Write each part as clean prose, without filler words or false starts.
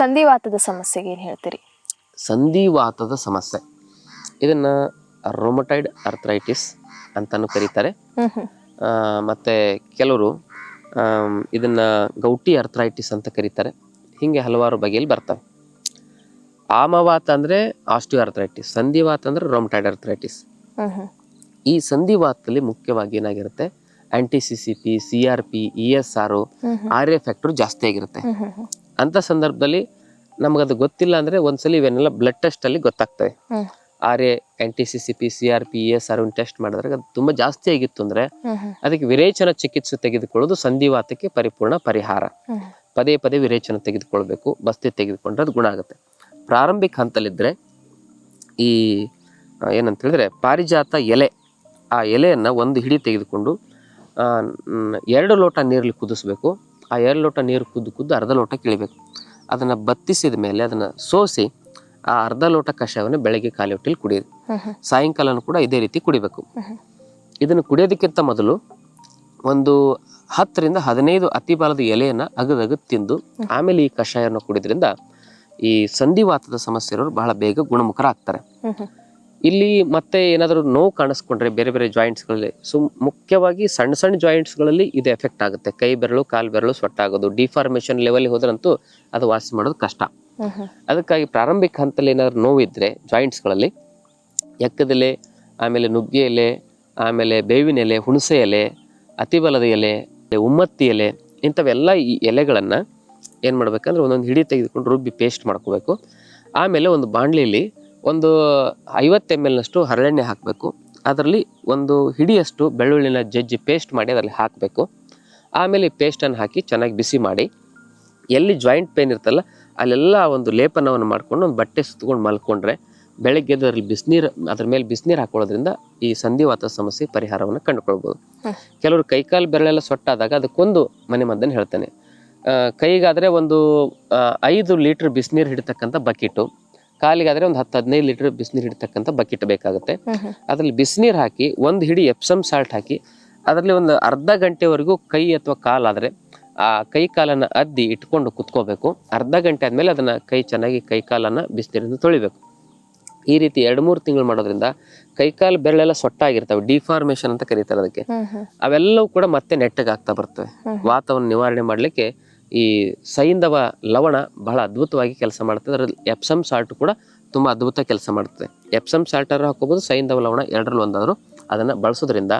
ಸಂಧಿವಾತದ ಸಮಸ್ಯೆಗೆ ಏನು ಹೇಳ್ತೀರಿ? ಸಂಧಿವಾತದ ಸಮಸ್ಯೆ ಇದನ್ನ ರೋಮಟೈಡ್ ಅರ್ಥರೈಟಿಸ್ ಅಂತಾನು ಕರೀತಾರೆ. ಮತ್ತೆ ಕೆಲವರು ಇದನ್ನ ಗೌಟಿ ಅರ್ಥರೈಟಿಸ್ ಅಂತ ಕರೀತಾರೆ. ಹಿಂಗೆ ಹಲವಾರು ಬಗೆಯಲ್ಲಿ ಬರ್ತವೆ. ಆಮವಾತ ಅಂದ್ರೆ ಆಸ್ಟಿಯೋ ಅರ್ಥರೈಟಿಸ್, ಸಂಧಿವಾತ ಅಂದ್ರೆ ರೋಮಟೈಡ್ ಅರ್ಥರೈಟಿಸ್. ಈ ಸಂಧಿವಾತದಲ್ಲಿ ಮುಖ್ಯವಾಗಿ ಏನಾಗಿರುತ್ತೆ, ANTCCP, CRP, ESR, RA factor ಜಾಸ್ತಿ ಆಗಿರುತ್ತೆ. ಅಂತ ಸಂದರ್ಭದಲ್ಲಿ ನಮಗದು ಗೊತ್ತಿಲ್ಲ ಅಂದ್ರೆ ಒಂದ್ಸಲಿ ಇವೆನ್ನೆಲ್ಲ ಬ್ಲಡ್ ಟೆಸ್ಟ್ ಅಲ್ಲಿ ಗೊತ್ತಾಗ್ತವೆ. RA, ANTCCP, CRP, ESR test ಮಾಡಿದ್ರೆ ಅದು ತುಂಬಾ ಜಾಸ್ತಿ ಆಗಿತ್ತು ಅಂದ್ರೆ ಅದಕ್ಕೆ ವಿರೇಚನ ಚಿಕಿತ್ಸೆ ತೆಗೆದುಕೊಳ್ಳೋದು ಸಂಧಿವಾತಕ್ಕೆ ಪರಿಪೂರ್ಣ ಪರಿಹಾರ. ಪದೇ ಪದೇ ವಿರೇಚನ ತೆಗೆದುಕೊಳ್ಬೇಕು, ಬಸ್ತಿ ತೆಗೆದುಕೊಂಡ್ರೆ ಅದು ಗುಣ ಆಗುತ್ತೆ. ಪ್ರಾರಂಭಿಕ ಹಂತದಲ್ಲಿದ್ರೆ ಈ ಏನಂತ ಹೇಳಿದ್ರೆ ಪಾರಿಜಾತ ಎಲೆ, ಆ ಎಲೆಯನ್ನ ಒಂದು ಹಿಡಿ ತೆಗೆದುಕೊಂಡು 2 ಲೋಟ ನೀರಲ್ಲಿ ಕುದಿಸ್ಬೇಕು. ಆ 2 ಲೋಟ ನೀರು ಕುದ್ದು ಅರ್ಧ ಲೋಟ ಕಿಳಿಬೇಕು. ಅದನ್ನ ಬತ್ತಿಸಿದ ಮೇಲೆ ಅದನ್ನ ಸೋಸಿ ಆ ಅರ್ಧ ಲೋಟ ಕಷಾಯವನ್ನು ಬೆಳಗ್ಗೆ ಖಾಲಿ ಹೊಟ್ಟೆಲಿ ಕುಡಿಯಿರಿ. ಸಾಯಂಕಾಲನೂ ಕೂಡ ಇದೇ ರೀತಿ ಕುಡಿಬೇಕು. ಇದನ್ನು ಕುಡಿಯೋದಕ್ಕಿಂತ ಮೊದಲು ಒಂದು 10 ರಿಂದ 15 ಅತಿಬಾಲದ ಎಲೆಯನ್ನ ಅಗದಗದು ತಿಂದು ಆಮೇಲೆ ಈ ಕಷಾಯವನ್ನು ಕುಡಿದ್ರಿಂದ ಈ ಸಂಧಿವಾತದ ಸಮಸ್ಯೆ ಇರೋರು ಬಹಳ ಬೇಗ ಗುಣಮುಖರಾಗ್ತಾರೆ. ಇಲ್ಲಿ ಮತ್ತೆ ಏನಾದರೂ ನೋವು ಕಾಣಿಸ್ಕೊಂಡ್ರೆ ಬೇರೆ ಬೇರೆ ಜಾಯಿಂಟ್ಸ್ಗಳಲ್ಲಿ ಮುಖ್ಯವಾಗಿ ಸಣ್ಣ ಸಣ್ಣ ಜಾಯಿಂಟ್ಸ್ಗಳಲ್ಲಿ ಇದು ಎಫೆಕ್ಟ್ ಆಗುತ್ತೆ. ಕೈ ಬೆರಳು, ಕಾಲು ಬೆರಳು ಸೊಟ್ಟಾಗೋದು, ಡಿಫಾರ್ಮೇಶನ್ ಲೆವೆಲ್ ಹೋದ್ರಂತೂ ಅದು ವಾಸಿ ಮಾಡೋದು ಕಷ್ಟ. ಅದಕ್ಕಾಗಿ ಪ್ರಾರಂಭಿಕ ಹಂತದಲ್ಲಿ ಏನಾದ್ರು ನೋವಿದ್ರೆ ಜಾಯಿಂಟ್ಸ್ಗಳಲ್ಲಿ ಎಕ್ಕದೆಲೆ, ಆಮೇಲೆ ನುಗ್ಗೆ ಎಲೆ, ಆಮೇಲೆ ಬೇವಿನ ಎಲೆ, ಹುಣಸೆ ಎಲೆ, ಅತಿಬಲದ ಎಲೆ, ಉಮ್ಮತ್ತಿ ಎಲೆ, ಇಂಥವೆಲ್ಲ ಈ ಎಲೆಗಳನ್ನು ಏನು ಮಾಡ್ಬೇಕಂದ್ರೆ ಒಂದೊಂದು ಹಿಡಿ ತೆಗೆದುಕೊಂಡು ರುಬ್ಬಿ ಪೇಸ್ಟ್ ಮಾಡ್ಕೋಬೇಕು. ಆಮೇಲೆ ಒಂದು ಬಾಣಲಿಯಲ್ಲಿ ಒಂದು 50 ml ನಷ್ಟು ಹರಳೆಣ್ಣೆ ಹಾಕಬೇಕು. ಅದರಲ್ಲಿ ಒಂದು ಹಿಡಿಯಷ್ಟು ಬೆಳ್ಳುಳ್ಳಿನ ಜಜ್ಜಿ ಪೇಸ್ಟ್ ಮಾಡಿ ಅದರಲ್ಲಿ ಹಾಕಬೇಕು. ಆಮೇಲೆ ಈ ಪೇಸ್ಟನ್ನು ಹಾಕಿ ಚೆನ್ನಾಗಿ ಬಿಸಿ ಮಾಡಿ ಎಲ್ಲಿ ಜಾಯಿಂಟ್ ಪೇನ್ ಇರ್ತಲ್ಲ ಅಲ್ಲೆಲ್ಲ ಒಂದು ಲೇಪನವನ್ನು ಮಾಡ್ಕೊಂಡು ಒಂದು ಬಟ್ಟೆ ಸುತ್ತಕೊಂಡು ಮಲ್ಕೊಂಡ್ರೆ ಬೆಳಗ್ಗೆ ಅದರಲ್ಲಿ ಬಿಸಿನೀರು, ಅದ್ರ ಮೇಲೆ ಬಿಸಿನೀರು ಹಾಕೊಳ್ಳೋದ್ರಿಂದ ಈ ಸಂಧಿವಾತ ಸಮಸ್ಯೆ ಪರಿಹಾರವನ್ನು ಕಂಡುಕೊಳ್ಬೋದು. ಕೆಲವರು ಕೈಕಾಲು ಬೆರಳೆಲ್ಲ ಸೊಟ್ಟಾದಾಗ ಅದಕ್ಕೊಂದು ಮನೆಮದ್ದನ್ನು ಹೇಳ್ತೇನೆ. ಕೈಗಾದರೆ ಒಂದು 5 ಲೀಟರ್ ಬಿಸಿನೀರು ಹಿಡಿತಕ್ಕಂಥ ಬಕೆಟು, ಕಾಲಿಗಾದರೆ ಒಂದು 10-15 ಲೀಟರ್ ಬಿಸಿನೀರು ಹಿಡಿತಕ್ಕಂಥ ಬಕೆಟ್ ಬೇಕಾಗುತ್ತೆ. ಅದರಲ್ಲಿ ಬಿಸಿನೀರು ಹಾಕಿ ಒಂದು ಹಿಡಿ ಎಪ್ಸಮ್ ಸಾಲ್ಟ್ ಹಾಕಿ ಅದರಲ್ಲಿ ಒಂದು ಅರ್ಧ ಗಂಟೆವರೆಗೂ ಕೈ ಅಥವಾ ಕಾಲಾದರೆ ಆ ಕೈ ಕಾಲನ್ನು ಅದ್ದಿ ಇಟ್ಕೊಂಡು ಕುತ್ಕೋಬೇಕು. ಅರ್ಧ ಗಂಟೆ ಆದಮೇಲೆ ಅದನ್ನು ಚೆನ್ನಾಗಿ ಕೈ ಕಾಲನ್ನು ಬಿಸಿನೀರಿಂದ ತೊಳಿಬೇಕು. ಈ ರೀತಿ 2-3 ತಿಂಗಳು ಮಾಡೋದ್ರಿಂದ ಕೈಕಾಲು ಬೆರಳೆಲ್ಲ ಸೊಟ್ಟಾಗಿರ್ತವೆ, ಡಿಫಾರ್ಮೇಶನ್ ಅಂತ ಕರೀತಾರೆ ಅದಕ್ಕೆ. ಅವೆಲ್ಲವೂ ಕೂಡ ಮತ್ತೆ ನೆಟ್ಟಗಾಗ್ತಾ ಬರ್ತವೆ. ವಾತವನ್ನು ನಿವಾರಣೆ ಮಾಡಲಿಕ್ಕೆ ಈ ಸೈಂಧವ ಲವಣ ಬಹಳ ಅದ್ಭುತವಾಗಿ ಕೆಲಸ ಮಾಡ್ತದೆ. ಅದರಲ್ಲಿ ಎಪ್ಸಮ್ ಸಾಲ್ಟ್ ಕೂಡ ತುಂಬ ಅದ್ಭುತ ಕೆಲಸ ಮಾಡ್ತದೆ. ಎಪ್ಸಮ್ ಸಾಲ್ಟರು ಹಾಕೋಬಹುದು, ಸೈಂಧವ ಲವಣ ಎರಡರಲ್ಲಿ ಒಂದಾದರೂ ಅದನ್ನು ಬಳಸೋದ್ರಿಂದ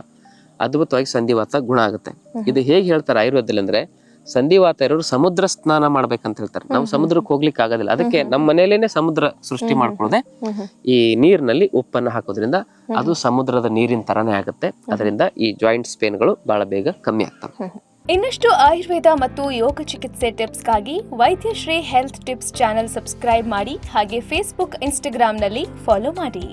ಅದ್ಭುತವಾಗಿ ಸಂಧಿವಾತ ಗುಣ ಆಗುತ್ತೆ. ಇದು ಹೇಗೆ ಹೇಳ್ತಾರೆ ಆಯುರ್ವೇದದಲ್ಲಿ ಅಂದ್ರೆ, ಸಂಧಿವಾತ ಇರೋರು ಸಮುದ್ರ ಸ್ನಾನ ಮಾಡ್ಬೇಕಂತ ಹೇಳ್ತಾರೆ. ನಾವು ಸಮುದ್ರಕ್ಕೆ ಹೋಗ್ಲಿಕ್ಕೆ ಆಗೋದಿಲ್ಲ, ಅದಕ್ಕೆ ನಮ್ಮ ಮನೆಯಲ್ಲೇನೆ ಸಮುದ್ರ ಸೃಷ್ಟಿ ಮಾಡ್ಕೊಳ್ಳದೆ ಈ ನೀರಿನಲ್ಲಿ ಉಪ್ಪನ್ನು ಹಾಕೋದ್ರಿಂದ ಅದು ಸಮುದ್ರದ ನೀರಿನ ತರಾನೇ ಆಗುತ್ತೆ. ಅದರಿಂದ ಈ ಜಾಯಿಂಟ್ಸ್ ಪೇನ್ಗಳು ಬಹಳ ಬೇಗ ಕಮ್ಮಿ ಆಗ್ತವೆ. ಇನ್ನಷ್ಟು ಆಯುರ್ವೇದ ಮತ್ತು ಯೋಗ ಚಿಕಿತ್ಸೆ ಟಿಪ್ಸ್ಗಾಗಿ Vaidyashree health tips channel subscribe ಮಾಡಿ, ಹಾಗೆ ಫೇಸ್ಬುಕ್, ಇನ್ಸ್ಟಾಗ್ರಾಂನಲ್ಲಿ ಫಾಲೋ ಮಾಡಿ.